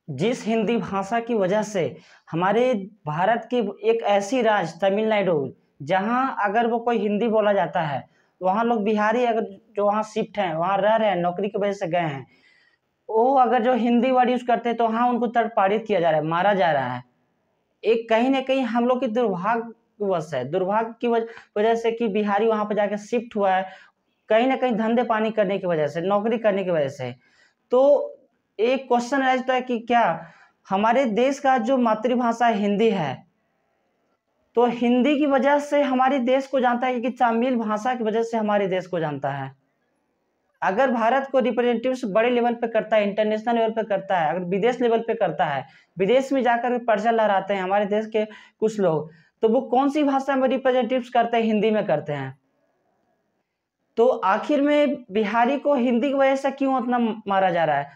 जिस हिंदी भाषा की वजह से हमारे भारत की एक ऐसी राज्य तमिलनाडु, जहां अगर वो कोई हिंदी बोला जाता है, वहां लोग बिहारी अगर जो वहां शिफ्ट हैं, वहां रह रहे हैं, नौकरी की वजह से गए हैं, वो अगर जो हिंदी वर्ड यूज करते हैं तो वहां उनको तड़पाड़ित किया जा रहा है, मारा जा रहा है। एक कहीं ना कहीं हम लोग की दुर्भाग्यवश है, दुर्भाग्य की वजह से कि बिहारी वहां पर जाकर शिफ्ट हुआ है, कहीं ना कहीं धंधे पानी करने की वजह से, नौकरी करने की वजह से। तो एक क्वेश्चन रहता है कि क्या हमारे देश का जो मातृभाषा हिंदी है, तो हिंदी की वजह से हमारे देश को जानता है कि तमिल भाषा की वजह से हमारे देश को जानता है। अगर भारत को रिप्रेजेंटेटिव्स बड़े लेवल पे करता है, इंटरनेशनल लेवल पे करता है, अगर विदेश लेवल पे करता है, विदेश में जाकर पर्चा लहराते हैं हमारे देश के कुछ लोग, तो वो कौन सी भाषा में रिप्रेजेंटेटिव्स करते हैं? हिंदी में करते हैं। तो आखिर में बिहारी को हिंदी की वजह से क्यों उतना मारा जा रहा है?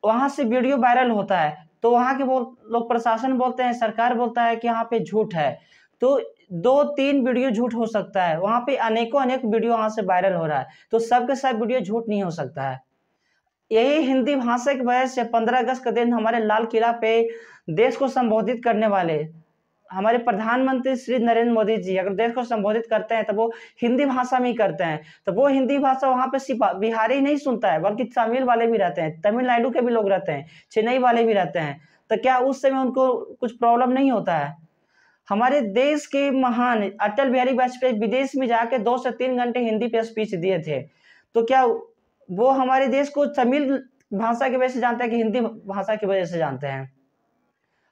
वहां से वीडियो वायरल होता है तो वहां के लोग, प्रशासन बोलते हैं, सरकार बोलता है कि यहाँ पे झूठ है। तो 2-3 वीडियो झूठ हो सकता है, वहां पे अनेकों अनेक वीडियो वहां से वायरल हो रहा है, तो सबके सब वीडियो झूठ नहीं हो सकता है। यही हिंदी भाषा की वजह से 15 अगस्त के दिन हमारे लाल किला पे देश को संबोधित करने वाले हमारे प्रधानमंत्री श्री नरेंद्र मोदी जी अगर देश को संबोधित करते हैं तो वो हिंदी भाषा में ही करते हैं। तो वो हिंदी भाषा वहां पे सिर्फ बिहारी नहीं सुनता है, बल्कि तमिल वाले भी रहते हैं, तमिलनाडु के भी लोग रहते हैं, चेन्नई वाले भी रहते हैं। तो क्या उस समय उनको कुछ प्रॉब्लम नहीं होता है? हमारे देश के महान अटल बिहारी वाजपेयी विदेश में जाके 2 से 3 घंटे हिंदी पे स्पीच दिए थे। तो क्या वो हमारे देश को तमिल भाषा की वजह से जानते हैं कि हिंदी भाषा की वजह से जानते हैं?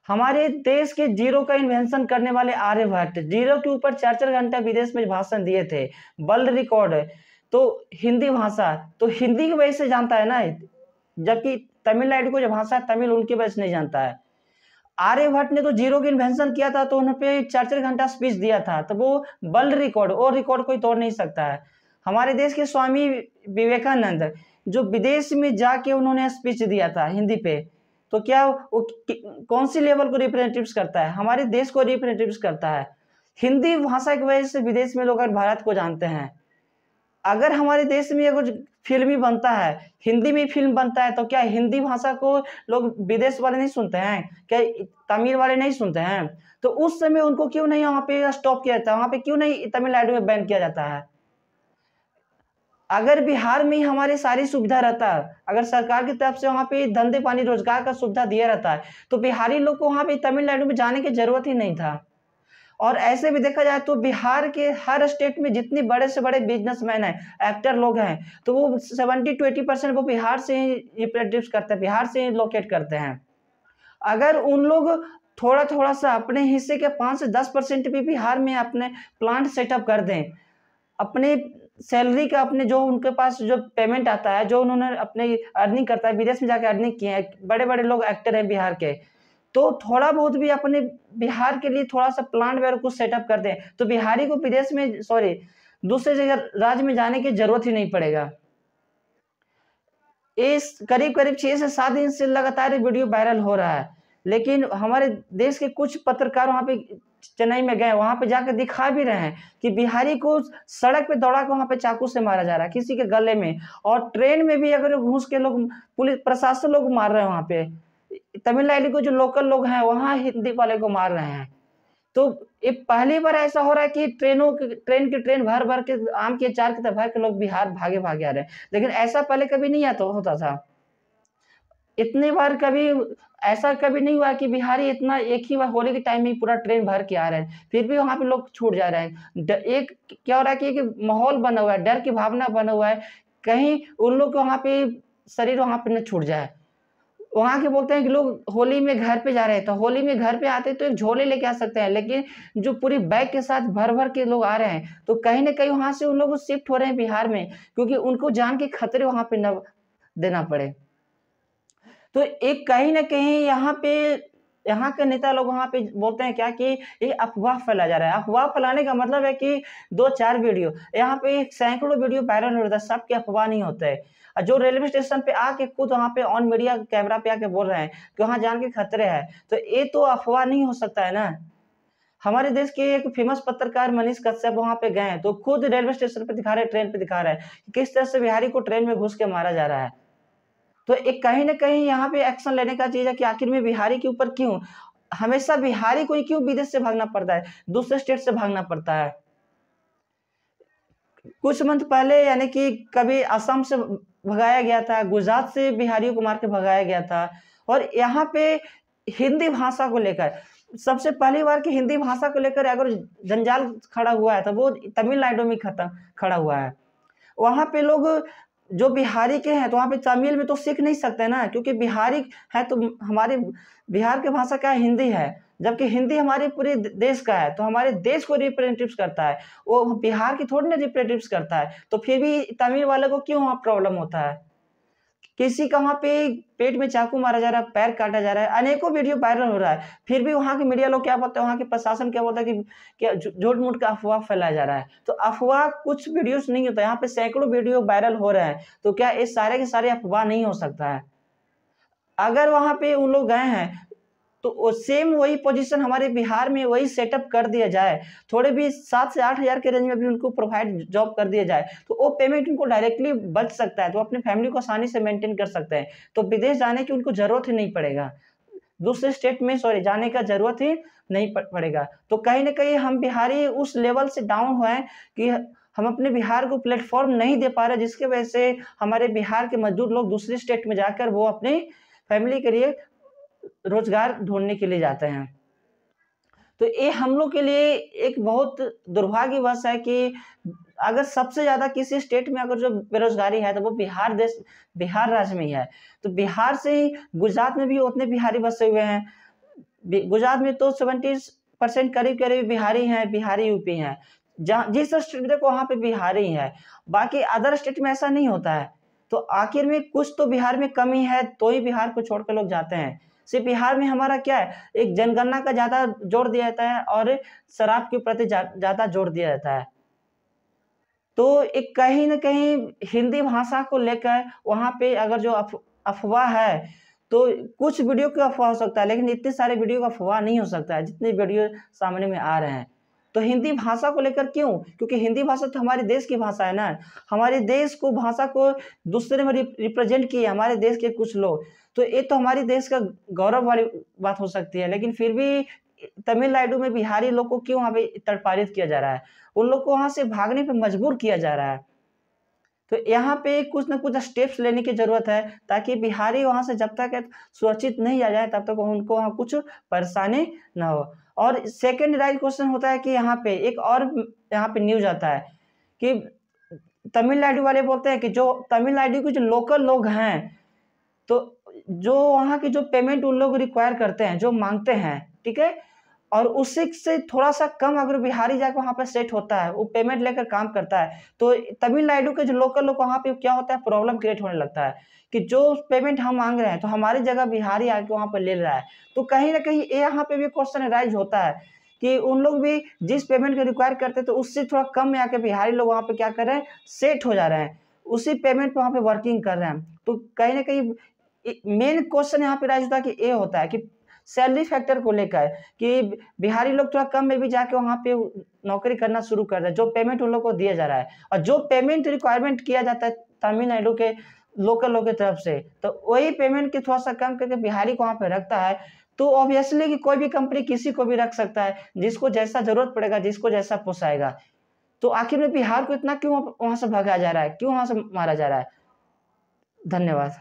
हमारे देश के जीरो का इन्वेंशन करने वाले आर्यभट्ट जीरो के ऊपर 4-4 घंटा विदेश में भाषण दिए थे, वर्ल्ड रिकॉर्ड। तो हिंदी भाषा तो हिंदी की वजह से जानता है ना, जबकि तमिलनाडु को जो भाषा है तमिल, उनकी वजह से नहीं जानता है। आर्यभट्ट ने तो जीरो की इन्वेंशन किया था, तो उन्होंने पे 4-4 घंटा स्पीच दिया था, तो वो वर्ल्ड रिकॉर्ड और रिकॉर्ड कोई तोड़ नहीं सकता है। हमारे देश के स्वामी विवेकानंद जो विदेश में जाके उन्होंने स्पीच दिया था हिंदी पे, तो क्या वो कौन सी लेवल को रिप्रेजेंटेटिव्स करता है? हमारे देश को रिप्रेजेंटेटिव्स करता है। हिंदी भाषा की वजह से विदेश में लोग भारत को जानते हैं। अगर हमारे देश में अगर फिल्म ही बनता है, हिंदी में फिल्म बनता है, तो क्या हिंदी भाषा को लोग विदेश वाले नहीं सुनते हैं? क्या तमिल वाले नहीं सुनते हैं? तो उस समय उनको क्यों नहीं वहां पे स्टॉप किया जाता है? वहां पे क्यों नहीं तमिलनाडु में बैन किया जाता है? अगर बिहार में ही हमारी सारी सुविधा रहता है, अगर सरकार की तरफ से वहां पे धंधे पानी रोजगार का सुविधा दिया रहता है, तो बिहारी लोग को वहां पे तमिलनाडु में जाने की जरूरत ही नहीं था। और ऐसे भी देखा जाए तो बिहार के हर स्टेट में जितने बड़े से बड़े बिजनेसमैन हैं, एक्टर लोग हैं, तो वो 70-80% वो बिहार से ही रिप्रेजेंटेटिव करते हैं, बिहार से ही लोकेट करते हैं। अगर उन लोग थोड़ा थोड़ा सा अपने हिस्से के 5 से 10% भी बिहार में अपने प्लांट सेटअप कर दें, अपने सैलरी का, अपने जो उनके पास जो पेमेंट आता है, जो उन्होंने अपने अर्निंग करता है, विदेश में जाकर अर्निंग किए हैं, बड़े बड़े लोग एक्टर हैं बिहार के, तो थोड़ा बहुत भी अपने बिहार के लिए थोड़ा सा प्लांट वगैरह कुछ सेटअप कर दें, तो बिहारी को विदेश में, सॉरी, दूसरे जगह राज्य में जाने की जरूरत ही नहीं पड़ेगा। इस करीब करीब 6 से 7 दिन से लगातार वीडियो वायरल हो रहा है, लेकिन हमारे देश के कुछ पत्रकार वहां पे चेन्नई में गए, वहां पे जाकर दिखा भी रहे हैं कि बिहारी को सड़क पे दौड़ा के वहां पे चाकू से मारा जा रहा है, किसी के गले में, और ट्रेन में भी अगर घुस के लोग, पुलिस प्रशासन लोग मार रहे हैं वहां पे, तमिलनाडु के जो लोकल लोग हैं वहां हिंदी वाले को मार रहे हैं। तो ये पहली बार ऐसा हो रहा है कि ट्रेन भर भर के, आम के अचार की तरह भर के लोग बिहार भागे भागे आ रहे हैं, लेकिन ऐसा पहले कभी नहीं आता होता था। इतनी बार कभी ऐसा कभी नहीं हुआ कि बिहारी इतना एक ही बार होली के टाइम में पूरा ट्रेन भर के आ रहे हैं, फिर भी वहां पे लोग छूट जा रहे हैं। एक क्या हो रहा है कि एक माहौल बना हुआ है, डर की भावना बना हुआ है, कहीं उन लोग को वहां पे शरीर वहां पे न छूट जाए। वहां के बोलते हैं कि लोग होली में घर पे जा रहे हैं, तो होली में घर पे आते तो एक झोले लेके आ सकते हैं, लेकिन जो पूरी बैग के साथ भर भर के लोग आ रहे हैं, तो कहीं ना कहीं वहां से उन लोग शिफ्ट हो रहे हैं बिहार में, क्योंकि उनको जान के खतरे वहां पे न देना पड़े। तो एक कहीं न कहीं यहाँ पे, यहाँ के नेता लोग वहाँ पे बोलते हैं क्या कि ये अफ़वाह फैलाया जा रहा है। अफ़वाह फैलाने का मतलब है कि 2-4 वीडियो, यहाँ पे सैकड़ों वीडियो वायरल हो रहा है, सबकी अफ़वाह नहीं होता है। जो रेलवे स्टेशन पे आके खुद वहाँ पे ऑन मीडिया कैमरा पे आके बोल रहे हैं कि वहाँ जान के खतरे हैं, तो ये तो अफ़वाह नहीं हो सकता है ना। हमारे देश के एक फेमस पत्रकार मनीष कश्यप वहाँ पे गए हैं, तो खुद रेलवे स्टेशन पे दिखा रहे हैं, ट्रेन पे दिखा रहे हैं, कि किस तरह से बिहारी को ट्रेन में घुस के मारा जा रहा है। तो एक कहीं ना कहीं यहाँ पे एक्शन लेने का चीज है कि आखिर में बिहारी के ऊपर क्यों हमेशा बिहारी को ही क्यों विदेश से भागना पड़ता है, दूसरे स्टेट से भागना पड़ता है। कुछ मंथ पहले यानी कि कभी असम से भगाया गया था, गुजरात से बिहारियों को मार के भगाया गया था। और यहाँ पे हिंदी भाषा को लेकर सबसे पहली बार की हिंदी भाषा को लेकर अगर जंजाल खड़ा हुआ है तो वो तमिलनाडु में खड़ा हुआ है। वहाँ पे लोग जो बिहारी के हैं तो वहाँ पे तमिल में तो सीख नहीं सकते ना, क्योंकि बिहारी है तो हमारे बिहार की भाषा क्या है, हिंदी है। जबकि हिंदी हमारे पूरे देश का है, तो हमारे देश को रिप्रेजेंटेटिव करता है, वो बिहार की थोड़ी ना रिप्रेजेंटेटिव करता है। तो फिर भी तमिल वाले को क्यों वहाँ प्रॉब्लम होता है। किसी का वहाँ पे पेट में चाकू मारा जा रहा है, पैर काटा जा रहा है, अनेकों वीडियो वायरल हो रहा है, फिर भी वहाँ के मीडिया लोग क्या बोलते हैं, वहाँ के प्रशासन क्या बोलता है कि क्या झूठ मूठ का अफवाह फैलाया जा रहा है। तो अफवाह कुछ वीडियोस नहीं होता, यहाँ पे सैकड़ों वीडियो वायरल हो रहे हैं, तो क्या ये सारे के सारे अफवाह नहीं हो सकता है। अगर वहाँ पे उन लोग गए हैं तो सेम वही पोजीशन हमारे बिहार में वही सेटअप कर दिया जाए, थोड़े भी 7 से 8 हज़ार के रेंज में भी उनको प्रोवाइड जॉब कर दिया जाए, तो वो पेमेंट उनको डायरेक्टली बच सकता है, तो अपने फैमिली को आसानी से मेंटेन कर सकते हैं। तो विदेश जाने की उनको जरूरत ही नहीं पड़ेगा, दूसरे स्टेट में जाने का जरूरत ही नहीं पड़ेगा। तो कहीं ना कहीं हम बिहारी उस लेवल से डाउन हुए हैं कि हम अपने बिहार को प्लेटफॉर्म नहीं दे पा रहे, जिसकी वजह से हमारे बिहार के मजदूर लोग दूसरे स्टेट में जाकर वो अपनी फैमिली के लिए रोजगार ढूंढने के लिए जाते हैं। तो ये हम लोग के लिए एक बहुत दुर्भाग्यवश है कि अगर सबसे ज्यादा किसी स्टेट में अगर जो बेरोजगारी है तो वो बिहार राज्य में ही है। तो बिहार से ही गुजरात में भी उतने बिहारी बसे हुए हैं। गुजरात में तो 70% करीब करीब बिहारी हैं, बिहारी यूपी हैं। जहाँ जिस स्टेट देखो वहां पे बिहारी है, बाकी अदर स्टेट में ऐसा नहीं होता है। तो आखिर में कुछ तो बिहार में कमी है, तो ही बिहार को छोड़कर लोग जाते हैं। सिर्फ बिहार में हमारा क्या है, एक जनगणना का ज्यादा जोर दिया जाता है और शराब के प्रति ज्यादा जोर दिया जाता है। तो एक कहीं न कहीं हिंदी भाषा को लेकर वहाँ पे अगर जो अफ़वाह है, तो कुछ वीडियो की अफ़वाह हो सकता है, लेकिन इतने सारे वीडियो का अफ़वाह नहीं हो सकता है, जितने वीडियो सामने में आ रहे हैं। तो हिंदी भाषा को लेकर क्यों? क्योंकि हिंदी भाषा तो हमारे देश की भाषा है ना, हमारे देश को भाषा को दूसरे में रिप्रेजेंट किए हमारे देश के कुछ लोग। तो ये तो हमारे देश का गौरव वाली बात हो सकती है, लेकिन फिर भी तमिलनाडु में बिहारी लोग को क्यों वहाँ पे तड़पारित किया जा रहा है? उन लोग को वहाँ से भागने पे मजबूर किया जा रहा है। तो यहाँ पे कुछ न कुछ स्टेप्स लेने की ज़रूरत है, ताकि बिहारी वहाँ से जब तक सुरक्षित नहीं आ जाए तब तक उनको वहाँ कुछ परेशानी ना हो। और सेकंड राइट क्वेश्चन होता है कि यहाँ पे एक और यहाँ पे न्यूज़ आता है कि तमिलनाडु वाले बोलते हैं कि जो तमिलनाडु के जो लोकल लोग हैं, तो जो वहाँ की जो पेमेंट उन लोग रिक्वायर करते हैं, जो माँगते हैं, ठीक है? और उसी से थोड़ा-सा कम अगर बिहारी जाके वहाँ पे सेट होता है, वो पेमेंट लेकर काम करता है, तो तमिलनाडु के जो लोकल लोग वहाँ पे क्या होता है, प्रॉब्लम क्रिएट होने लगता है कि जो पेमेंट हम माँग रहे हैं, तो हमारी जगह बिहारी आके वहाँ पे ले रहा है। तो कहीं न कहीं ये यहाँ पे भी क्वेश्चन राइज़ होता है कि उन लोग भी जिस पेमेंट को रिक्वायर करते हैं, तो उससे थोड़ा कम में आके बिहारी लोग वहाँ पे क्या कर रहे हैं, सेट हो जा रहे हैं। उसी पेमेंट पे वहाँ पे वर्किंग कर रहे हैं। तो कहीं न कहीं मेन क्वेश्चन यहाँ पे राइज़ होता है कि ये होता है कि सैलरी फैक्टर को लेकर कि बिहारी लोग थोड़ा कम में भी जाके वहाँ पे नौकरी करना शुरू कर रहे हैं, जो पेमेंट उन लोग को दिया जा रहा है और जो पेमेंट रिक्वायरमेंट किया जाता है तमिलनाडु के लोकल लोग की तरफ से, तो वही पेमेंट की थोड़ा-सा कम करके बिहारी को वहाँ पे रखता है। तो ऑब्वियसली कि कोई भी कंपनी किसी को भी रख सकता है, जिसको जैसा ज़रूरत पड़ेगा, जिसको जैसा पोसाएगा। तो आखिर में बिहार को इतना क्यों वहाँ से भगाया जा रहा है? क्यों वहाँ से मारा जा रहा है? धन्यवाद।